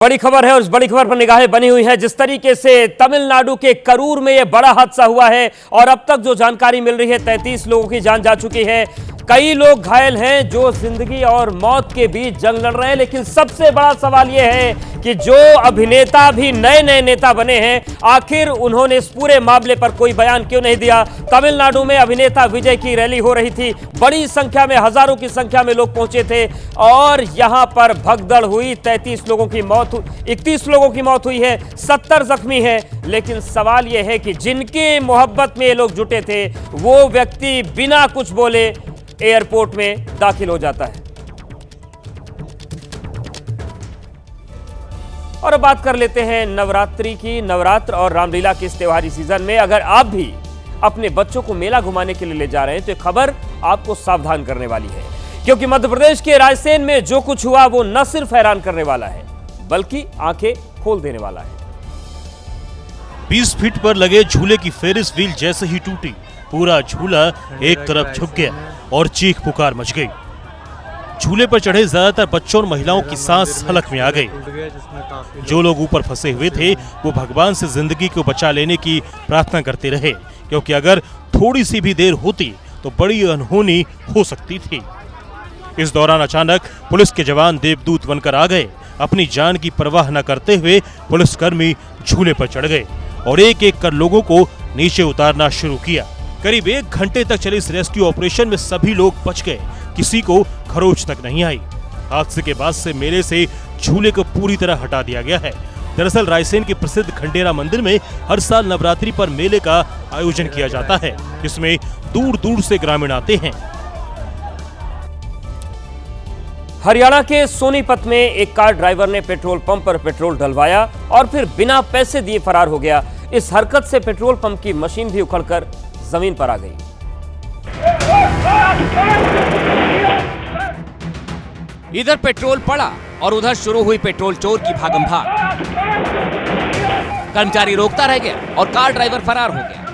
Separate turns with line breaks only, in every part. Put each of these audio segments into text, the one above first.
बड़ी खबर है और इस बड़ी खबर पर निगाहें बनी हुई है। जिस तरीके से तमिलनाडु के करूर में यह बड़ा हादसा हुआ है और अब तक जो जानकारी मिल रही है 33 लोगों की जान जा चुकी है। कई लोग घायल हैं जो जिंदगी और मौत के बीच जंग लड़ रहे हैं। लेकिन सबसे बड़ा सवाल यह है कि जो अभिनेता भी नए नए नेता बने हैं, आखिर उन्होंने इस पूरे मामले पर कोई बयान क्यों नहीं दिया। तमिलनाडु में अभिनेता विजय की रैली हो रही थी, बड़ी संख्या में, हजारों की संख्या में लोग पहुंचे थे और यहां पर भगदड़ हुई। 33 लोगों की मौत, 31 लोगों की मौत हुई है, 70 जख्मी है। लेकिन सवाल यह है कि जिनकी मोहब्बत में ये लोग जुटे थे, वो व्यक्ति बिना कुछ बोले एयरपोर्ट में दाखिल हो जाता है। और अब बात कर लेते हैं नवरात्रि की। नवरात्र और रामलीला के इस त्योहारी सीजन में अगर आप भी अपने बच्चों को मेला घुमाने के लिए ले जा रहे हैं तो ये खबर आपको सावधान करने वाली है, क्योंकि मध्य प्रदेश के रायसेन में जो कुछ हुआ वो न सिर्फ हैरान करने वाला है बल्कि आंखें खोल देने वाला है।
20 फीट पर लगे झूले की फेरिस व्हील जैसे ही टूटी, पूरा झूला एक तरफ झुक गया और चीख पुकार मच गई। झूले पर चढ़े ज्यादातर बच्चों और महिलाओं की सांस हलक में आ गई। जो लोग ऊपर फंसे हुए थे वो भगवान से जिंदगी को बचा लेने की प्रार्थना करते रहे, क्योंकि अगर थोड़ी सी भी देर होती तो बड़ी अनहोनी हो सकती थी। इस दौरान अचानक पुलिस के जवान देवदूत बनकर आ गए। अपनी जान की परवाह न करते हुए पुलिसकर्मी झूले पर चढ़ गए और एक एक कर लोगों को नीचे उतारना शुरू किया। करीब 1 घंटे तक चले इस रेस्क्यू ऑपरेशन में सभी लोग बच गए, किसी को खरोच तक नहीं आई। हादसे के बाद से मेले से झूले को पूरी तरह हटा दिया गया है। दरअसल रायसेन के प्रसिद्ध खंडेरा मंदिर में हर साल नवरात्रि पर मेले का आयोजन किया जाता है, जिसमें दूर दूर से ग्रामीण आते हैं।
हरियाणा के सोनीपत में एक कार ड्राइवर ने पेट्रोल पंप पर पेट्रोल डलवाया और फिर बिना पैसे दिए फरार हो गया। इस हरकत से पेट्रोल पंप की मशीन भी उखड़कर जमीन पर आ गई।
इधर पेट्रोल पड़ा और उधर शुरू हुई पेट्रोल चोर की भागम भाग। कर्मचारी रोकता रह गया और कार ड्राइवर फरार हो गया।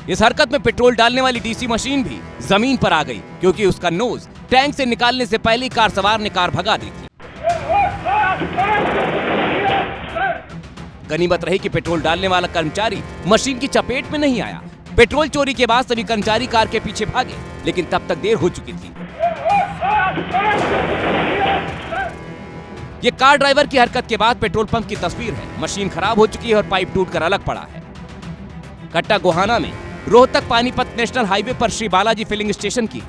इस हरकत में पेट्रोल डालने वाली डीसी मशीन भी जमीन पर आ गई, क्योंकि उसका नोज टैंक से निकालने से पहले ही कार सवार ने कार भगा दी थी। गनीमत रही कि पेट्रोल डालने वाला कर्मचारी मशीन की चपेट में नहीं आया। पेट्रोल चोरी के बाद सभी कर्मचारी कार के पीछे भागे, लेकिन तब तक देर हो चुकी थी। ये कार ड्राइवर की हरकत के बाद पेट्रोल पंप की तस्वीर है। मशीन खराब हो चुकी है और पाइप टूटकर अलग पड़ा है। कट्टा गोहाना में रोहतक पानीपत नेशनल हाईवे पर श्री बालाजी फिलिंग स्टेशन की।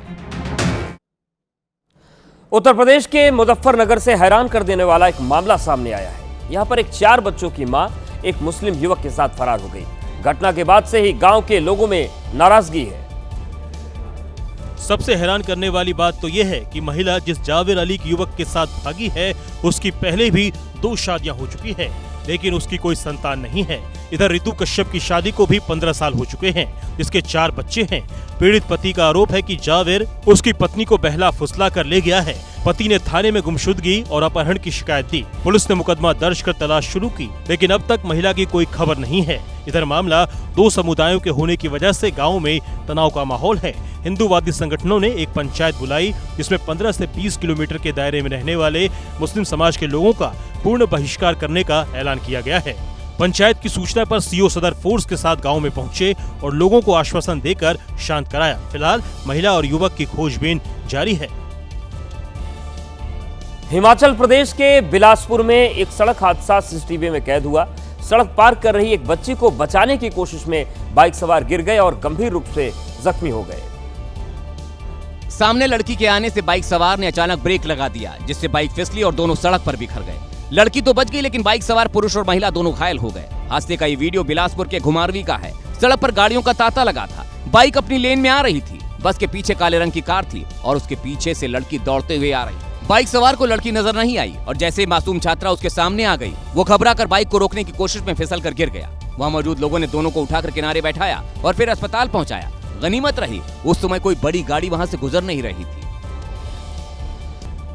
उत्तर प्रदेश के मुजफ्फरनगर से हैरान कर देने वाला एक मामला सामने आया है। यहां पर एक 4 बच्चों की मां एक मुस्लिम युवक के साथ फरार हो गई। घटना के बाद से ही गांव के लोगों में नाराजगी है।
सबसे हैरान करने वाली बात तो यह है कि महिला जिस जावेर अली के युवक के साथ भागी है, उसकी पहले भी 2 शादियां हो चुकी है, लेकिन उसकी कोई संतान नहीं है। इधर रितु कश्यप की शादी को भी 15 साल हो चुके हैं, जिसके 4 बच्चे हैं। पीड़ित पति का आरोप है कि जावेर उसकी पत्नी को बहला फुसला कर ले गया है। पति ने थाने में गुमशुदगी और अपहरण की शिकायत दी। पुलिस ने मुकदमा दर्ज कर तलाश शुरू की, लेकिन अब तक महिला की कोई खबर नहीं है। इधर मामला 2 समुदायों के होने की वजह से गाँव में तनाव का माहौल है। हिंदूवादी संगठनों ने एक पंचायत बुलाई, जिसमें 15 से 20 किलोमीटर के दायरे में रहने वाले मुस्लिम समाज के लोगों का पूर्ण बहिष्कार करने का ऐलान किया गया है। पंचायत की सूचना पर सीओ सदर फोर्स के साथ गांव में पहुंचे और लोगों को आश्वासन देकर शांत कराया। फिलहाल महिला और युवक की खोजबीन जारी है।
हिमाचल प्रदेश के बिलासपुर में एक सड़क हादसा सीसीटीवी में कैद हुआ। सड़क पार कर रही एक बच्ची को बचाने की कोशिश में बाइक सवार गिर गए और गंभीर रूप से जख्मी हो गए।
सामने लड़की के आने से बाइक सवार ने अचानक ब्रेक लगा दिया, जिससे बाइक फिसली और दोनों सड़क पर बिखर गए। लड़की तो बच गई, लेकिन बाइक सवार पुरुष और महिला दोनों घायल हो गए। हादसे का ये वीडियो बिलासपुर के घुमारवी का है। सड़क पर गाड़ियों का तांता लगा था। बाइक अपनी लेन में आ रही थी। बस के पीछे काले रंग की कार थी और उसके पीछे से लड़की दौड़ते हुए आ रही। बाइक सवार को लड़की नजर नहीं आई और जैसे मासूम छात्रा उसके सामने आ गई, वो घबराकर बाइक को रोकने की कोशिश में फिसल कर गिर गया। वहाँ मौजूद लोगों ने दोनों को उठाकर किनारे बैठाया और फिर अस्पताल पहुंचाया। गनीमत रही उस समय कोई बड़ी गाड़ी वहां से गुजर नहीं रही थी।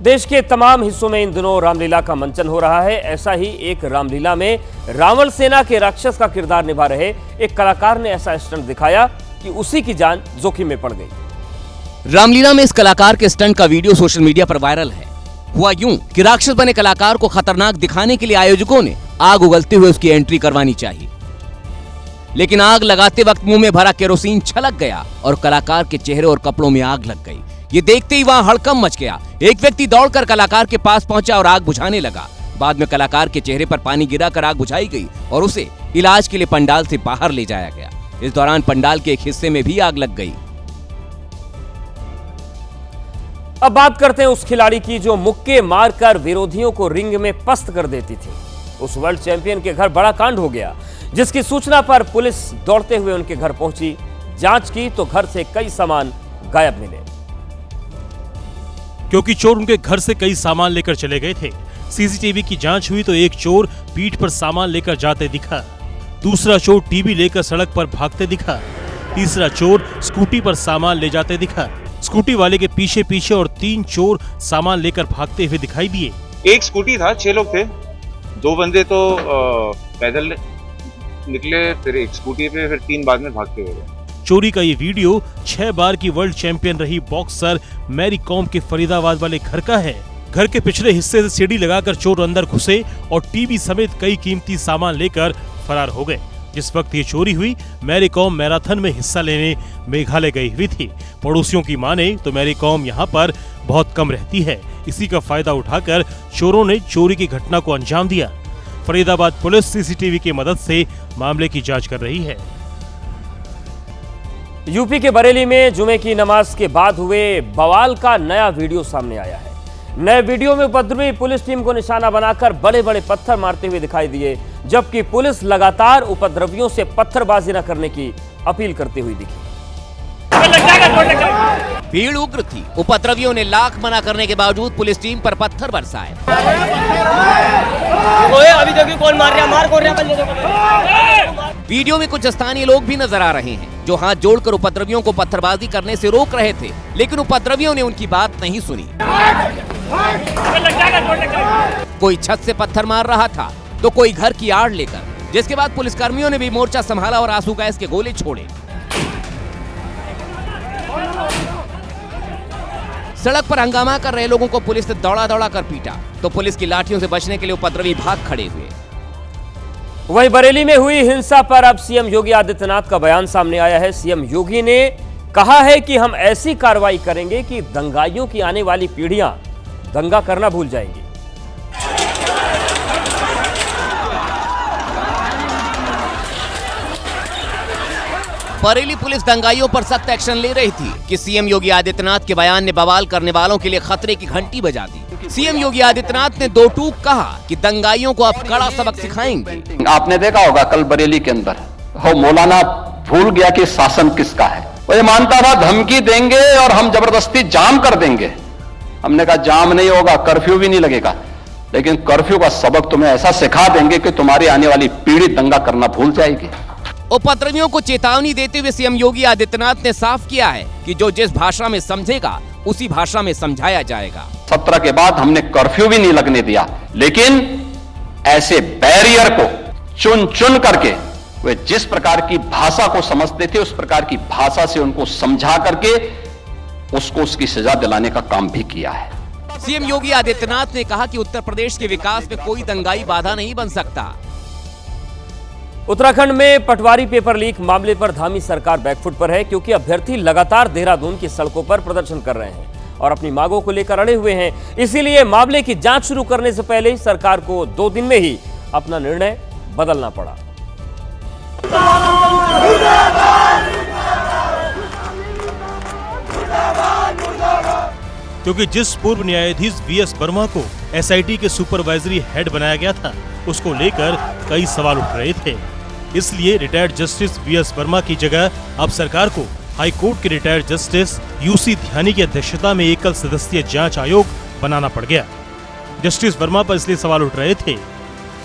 देश के तमाम हिस्सों में इन दिनों रामलीला का मंचन हो रहा है। ऐसा ही एक रामलीला में रावण सेना के राक्षस का किरदार निभा रहे एक कलाकार ने ऐसा स्टंट दिखाया कि उसी की जान जोखिम में पड़ गई।
रामलीला में इस कलाकार के स्टंट का वीडियो सोशल मीडिया पर वायरल है। हुआ यूं कि राक्षस बने कलाकार को खतरनाक दिखाने के लिए आयोजकों ने आग उगलते हुए उसकी एंट्री करवानी चाहिए, लेकिन आग लगाते वक्त मुंह में भरा केरोसिन छलक गया और कलाकार के चेहरे और कपड़ों में आग लग गई। ये देखते ही वहां हड़कंप मच गया। एक व्यक्ति दौड़कर कलाकार के पास पहुंचा और आग बुझाने लगा। बाद में कलाकार के चेहरे पर पानी गिराकर आग बुझाई गई और उसे इलाज के लिए पंडाल से बाहर ले जाया गया। इस दौरान पंडाल के एक हिस्से में भी आग लग गई।
अब बात करते हैं उस खिलाड़ी की जो मुक्के मारकर विरोधियों को रिंग में पस्त कर देती थी। उस वर्ल्ड चैंपियन के घर बड़ा कांड हो गया, जिसकी सूचना पर पुलिस दौड़ते हुए उनके घर पहुंची। जांच की तो घर से कई सामान गायब मिले।
क्योंकि चोर उनके घर से कई सामान लेकर चले गए थे। सीसीटीवी की जांच हुई तो एक चोर पीठ पर सामान लेकर जाते दिखा, दूसरा चोर टीवी लेकर सड़क पर भागते दिखा, तीसरा चोर स्कूटी पर सामान ले जाते दिखा। स्कूटी वाले के पीछे पीछे और 3 चोर सामान लेकर भागते हुए दिखाई दिए।
एक स्कूटी था, 6 लोग थे, 2 बंदे तो पैदल निकले, फिर एक स्कूटी पे, फिर 3 बाद में भागते हुए गए।
चोरी का ये वीडियो 6 बार की वर्ल्ड चैंपियन रही बॉक्सर मैरी कॉम के फरीदाबाद वाले घर का है। घर के पिछले हिस्से से सीढ़ी लगाकर चोर अंदर घुसे और टीवी समेत कई कीमती सामान लेकर फरार हो गए। जिस वक्त ये चोरी हुई, मैरी कॉम मैराथन में हिस्सा लेने मेघालय गई हुई थी। पड़ोसियों की माने तो मैरी कॉम यहाँ पर बहुत कम रहती है। इसी का फायदा उठाकर चोरों ने चोरी की घटना को अंजाम दिया। फरीदाबाद पुलिस सीसीटीवी की मदद से मामले की जांच कर रही है।
यूपी के बरेली में जुमे की नमाज के बाद हुए बवाल का नया वीडियो सामने आया है। नए वीडियो में उपद्रवी पुलिस टीम को निशाना बनाकर बड़े बड़े पत्थर मारते हुए दिखाई दिए, जबकि पुलिस लगातार उपद्रवियों से पत्थरबाजी न करने की अपील करती हुई दिखी।
भीड़ उग्र थी। उपद्रवियों ने लाख मना करने के बावजूद पुलिस टीम पर पत्थर बरसाए।
अभी देखिए कौन मार रहा, मार कौन रहा।
वीडियो में कुछ स्थानीय लोग भी नजर आ रहे हैं जो हाथ जोड़कर उपद्रवियों को पत्थरबाजी करने से रोक रहे थे, लेकिन उपद्रवियों ने उनकी बात नहीं सुनी। कोई छत से पत्थर मार रहा था तो कोई घर की आड़ लेकर, जिसके बाद पुलिसकर्मियों ने भी मोर्चा संभाला और आंसू गैस के गोले छोड़े। सड़क पर हंगामा कर रहे लोगों को पुलिस ने दौड़ा दौड़ा कर पीटा, तो पुलिस की लाठियों से बचने के लिए उपद्रवी भाग खड़े हुए।
वहीं बरेली में हुई हिंसा पर अब सीएम योगी आदित्यनाथ का बयान सामने आया है। सीएम योगी ने कहा है कि हम ऐसी कार्रवाई करेंगे कि दंगाइयों की आने वाली पीढ़ियां दंगा करना भूल जाएंगी।
बरेली पुलिस दंगाइयों पर सख्त एक्शन ले रही थी कि सीएम योगी आदित्यनाथ के बयान ने बवाल करने वालों के लिए खतरे की घंटी बजा दी। सीएम योगी आदित्यनाथ ने 2 टूक कहा कि दंगाइयों को अब कड़ा सबक सिखाएंगे।
आपने देखा होगा कल बरेली के अंदर हो मौलाना भूल गया कि शासन किसका है। वो ये मानता था धमकी देंगे और हम जबरदस्ती जाम कर देंगे। हमने कहा जाम नहीं होगा, कर्फ्यू भी नहीं लगेगा, लेकिन कर्फ्यू का सबक तुम्हें ऐसा सिखा देंगे कि तुम्हारी आने वाली पीढ़ी दंगा करना भूल जाएगी।
उपद्रवियों को चेतावनी देते हुए सीएम योगी आदित्यनाथ ने साफ किया है कि जो जिस भाषा में समझेगा उसी भाषा में समझाया जाएगा।
17 के बाद हमने कर्फ्यू भी नहीं लगने दिया, लेकिन ऐसे बैरियर को चुन चुन करके वे जिस प्रकार की भाषा को समझते थे उस प्रकार की भाषा से उनको समझा करके उसको उसकी सजा दिलाने का काम भी किया है।
सीएम योगी आदित्यनाथ ने कहा कि उत्तर प्रदेश के विकास में कोई दंगाई बाधा नहीं बन सकता।
उत्तराखंड में पटवारी पेपर लीक मामले पर धामी सरकार बैकफुट पर है, क्योंकि अभ्यर्थी लगातार देहरादून की सड़कों पर प्रदर्शन कर रहे हैं और अपनी मांगों को लेकर अड़े हुए हैं। इसीलिए मामले की जांच शुरू करने से पहले ही सरकार को 2 दिन में ही अपना निर्णय बदलना पड़ा।
क्योंकि जिस पूर्व न्यायाधीश वीएस वर्मा को एसआईटी के सुपरवाइजरी हेड बनाया गया था, उसको लेकर कई सवाल उठ रहे थे। इसलिए रिटायर्ड जस्टिस वीएस वर्मा की जगह अब सरकार को हाई कोर्ट के रिटायर्ड जस्टिस यूसी ध्यानी की अध्यक्षता में एकल सदस्यीय जांच आयोग बनाना पड़ गया। जस्टिस वर्मा पर इसलिए सवाल उठ रहे थे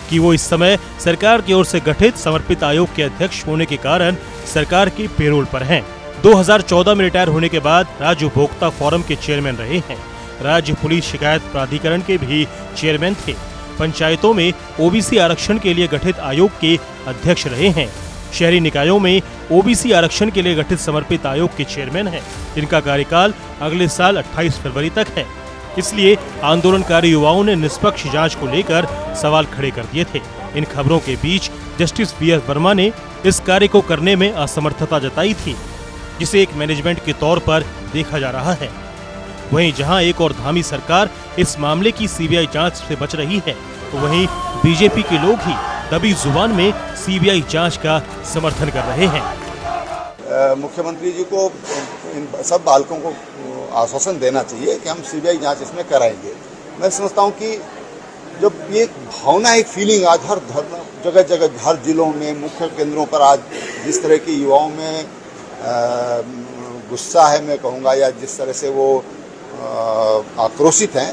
कि वो इस समय सरकार की ओर से गठित समर्पित आयोग के अध्यक्ष होने के कारण सरकार के पेरोल पर हैं। 2014 में रिटायर होने के बाद राज्य उपभोक्ता फोरम के चेयरमैन रहे हैं। राज्य पुलिस शिकायत प्राधिकरण के भी चेयरमैन थे। पंचायतों में ओबीसी आरक्षण के लिए गठित आयोग के अध्यक्ष रहे हैं। शहरी निकायों में ओबीसी आरक्षण के लिए गठित समर्पित आयोग के चेयरमैन हैं, जिनका कार्यकाल अगले साल 28 फरवरी तक है। इसलिए आंदोलनकारी युवाओं ने निष्पक्ष जांच को लेकर सवाल खड़े कर दिए थे। इन खबरों के बीच जस्टिस वीएस वर्मा ने इस कार्य को करने में असमर्थता जताई थी, जिसे एक मैनेजमेंट के तौर पर देखा जा रहा है। वहीं जहां एक और धामी सरकार इस मामले की सीबीआई जांच से बच रही है, तो वहीं बीजेपी के लोग ही दबी जुबान में सीबीआई जांच का समर्थन कर रहे हैं।
मुख्यमंत्री जी को इन सब बालकों को आश्वासन देना चाहिए कि हम सीबीआई जांच इसमें कराएंगे। मैं समझता हूं कि जब ये भावना, एक फीलिंग आज हर जगह जगह हर जिलों में, मुख्य केंद्रों पर आज जिस तरह की युवाओं में गुस्सा है, मैं कहूँगा, या जिस तरह से वो आक्रोशित हैं,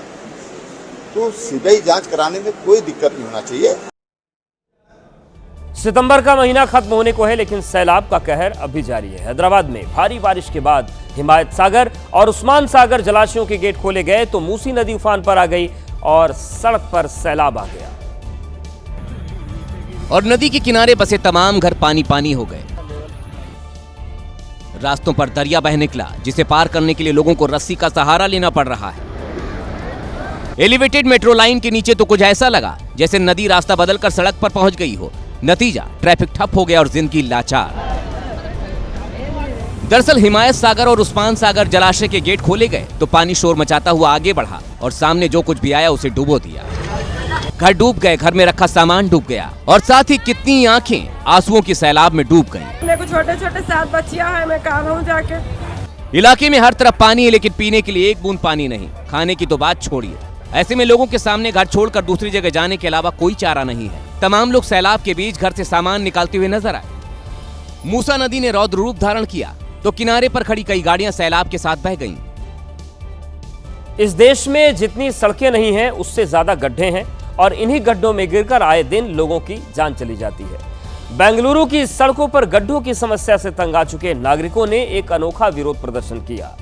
तो सीबीआई जांच कराने में कोई दिक्कत नहीं होना चाहिए।
सितंबर का महीना खत्म होने को है, लेकिन सैलाब का कहर अभी जारी है। हैदराबाद में भारी बारिश के बाद हिमायत सागर और उस्मान सागर जलाशयों के गेट खोले गए तो मूसी नदी उफान पर आ गई और सड़क पर सैलाब आ गया
और नदी के किनारे बसे तमाम घर पानी पानी हो गए। रास्तों पर दरिया बह निकला, जिसे पार करने के लिए लोगों को रस्सी का सहारा लेना पड़ रहा है। एलिवेटेड मेट्रो लाइन के नीचे तो कुछ ऐसा लगा जैसे नदी रास्ता बदलकर सड़क पर पहुंच गई हो। नतीजा, ट्रैफिक ठप हो गया और जिंदगी लाचार। दरअसल हिमायत सागर और उस्मान सागर जलाशय के गेट खोले गए तो पानी शोर मचाता हुआ आगे बढ़ा और सामने जो कुछ भी आया उसे डुबो दिया। घर डूब गए, घर में रखा सामान डूब गया और साथ ही कितनी आंखें आंसुओं की सैलाब में डूब गईं।
मेरे को छोटे छोटे 7 बच्चियां हैं, मैं कहाँ रहूं जाके।
इलाके में हर तरफ पानी है, लेकिन पीने के लिए एक बूंद पानी नहीं। खाने की तो बात छोड़िए। ऐसे में लोगों के सामने घर छोड़कर दूसरी जगह जाने के अलावा कोई चारा नहीं है। तमाम लोग सैलाब के बीच घर से सामान निकालते हुए नजर आए। मूसा नदी ने रौद्र रूप धारण किया तो किनारे पर खड़ी कई गाड़ियां सैलाब के साथ बह गईं।
इस देश में जितनी सड़कें नहीं हैं, उससे ज्यादा गड्ढे हैं और इन्हीं गड्ढों में गिरकर आए दिन लोगों की जान चली जाती है। बेंगलुरु की सड़कों पर गड्ढों की समस्या से तंग आ चुके नागरिकों ने एक अनोखा विरोध प्रदर्शन किया।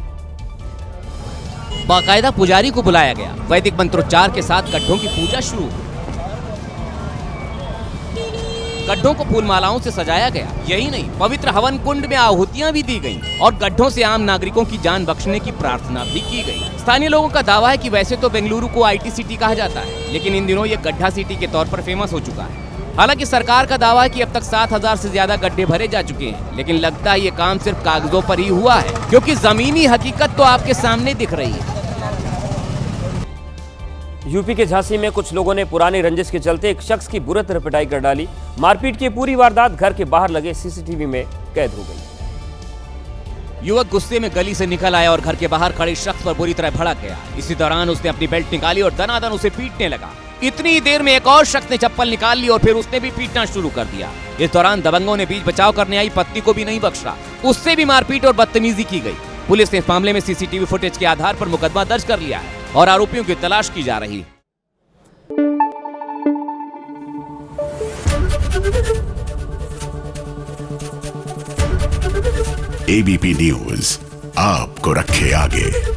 बाकायदा पुजारी को बुलाया गया, वैदिक मंत्रोच्चार के साथ गड्ढों की पूजा शुरू। गड्ढों को फूल मालाओं से सजाया गया। यही नहीं, पवित्र हवन कुंड में आहुतियां भी दी गईं और गड्ढों से आम नागरिकों की जान बख्शने की प्रार्थना भी की गई। स्थानीय लोगों का दावा है कि वैसे तो बेंगलुरु को आईटी सिटी कहा जाता है, लेकिन इन दिनों ये गड्ढा सिटी के तौर पर फेमस हो चुका है। हालांकि सरकार का दावा है कि अब तक 7,000 से ज्यादा गड्ढे भरे जा चुके हैं, लेकिन लगता है ये काम सिर्फ कागजों पर ही हुआ है, क्योंकि जमीनी हकीकत तो आपके सामने दिख रही है।
यूपी के झांसी में कुछ लोगों ने पुरानी रंजिश के चलते एक शख्स की बुरी तरह पिटाई कर डाली। मारपीट की पूरी वारदात घर के बाहर लगे सीसीटीवी में कैद हो गई।
युवक गुस्से में गली से निकल आया और घर के बाहर खड़े शख्स पर बुरी तरह भड़क गया। इसी दौरान उसने अपनी बेल्ट निकाली और दनादन उसे पीटने लगा। इतनी देर में एक और शख्स ने चप्पल निकाल ली और फिर उसने भी पीटना शुरू कर दिया। इस दौरान दबंगों ने बीच बचाव करने आई पत्नी को भी नहीं बख्शा, उससे भी मारपीट और बदतमीजी की गई। पुलिस ने इस मामले में सीसीटीवी फुटेज के आधार पर मुकदमा दर्ज कर लिया है और आरोपियों की तलाश की जा रही है।
एबीपी न्यूज आपको रखे आगे।